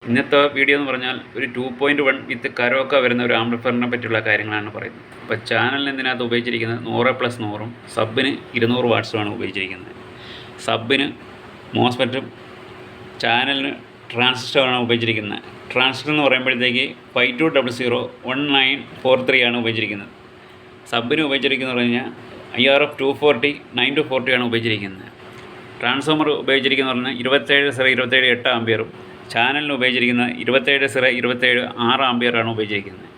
ഇന്നത്തെ വീഡിയോ എന്ന് പറഞ്ഞാൽ ഒരു 2.1 വിത്ത് കരോക്ക വരുന്ന ഒരു ആംപ്ലിഫയറിനെ പറ്റിയുള്ള കാര്യങ്ങളാണ് പറയുന്നത്. അപ്പോൾ ചാനലിന് ഇതിനകത്ത് ഉപയോഗിച്ചിരിക്കുന്നത് 100+100ഉം സബിന് 200 വാട്ട്സുമാണ് ഉപയോഗിച്ചിരിക്കുന്നത്. സബിന് മോസ്ഫെറ്റും ചാനലിന് ട്രാൻസിസ്റ്ററാണ് ഉപയോഗിച്ചിരിക്കുന്നത്. ട്രാൻസിസ്റ്റർ എന്ന് പറയുമ്പോഴത്തേക്ക് 52001943 ആണ് ഉപയോഗിച്ചിരിക്കുന്നത്. സബിന് ഉപയോഗിച്ചിരിക്കുന്നത് പറഞ്ഞാൽ IRF 240 9240 ആണ് ഉപയോഗിച്ചിരിക്കുന്നത്. ട്രാൻസ്ഫോമർ ഉപയോഗിച്ചിരിക്കുന്നത് പറഞ്ഞാൽ 27/27 8 ആമ്പിയറും ചാനലിന് ഉപയോഗിച്ചിരിക്കുന്നത് 27/27 6 ആമ്പിയറാണ് ഉപയോഗിച്ചിരിക്കുന്നത്.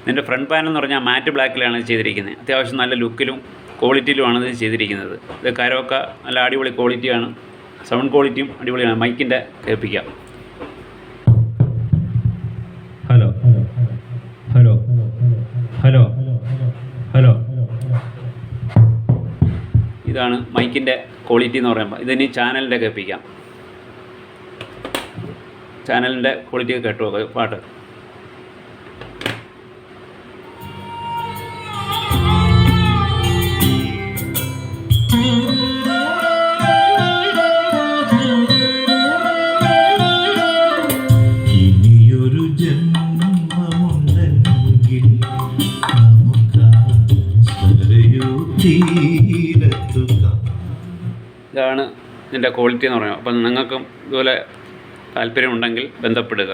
ഇതിൻ്റെ ഫ്രണ്ട് പാനൽ എന്ന് പറഞ്ഞാൽ മാറ്റ് ബ്ലാക്കിലാണ് ചെയ്തിരിക്കുന്നത്. അത്യാവശ്യം നല്ല ലുക്കിലും ക്വാളിറ്റിയിലുമാണ് ഇത് ചെയ്തിരിക്കുന്നത്. ഇത് കരോക്ക നല്ല അടിപൊളി ക്വാളിറ്റിയാണ്, സൗണ്ട് ക്വാളിറ്റിയും അടിപൊളിയാണ്. മൈക്കിൻ്റെ കേൾപ്പിക്കാം. Hello hello hello hello. ഇതാണ് മൈക്കിൻ്റെ ക്വാളിറ്റി എന്ന് പറയുമ്പോൾ. ഇതിന് ചാനലിൻ്റെ കേൾപ്പിക്കാം. ചാനലിൻ്റെ ക്വാളിറ്റി കേട്ടു പാട്ട്. ഇനിയൊരു ജന്മമുണ്ടെങ്കിൽ ഇതാണ് ഇതിൻ്റെ ക്വാളിറ്റി എന്ന് പറയുന്നത്. അപ്പം നിങ്ങൾക്കും ഇതുപോലെ താല്പര്യമുണ്ടെങ്കിൽ ബന്ധപ്പെടുക.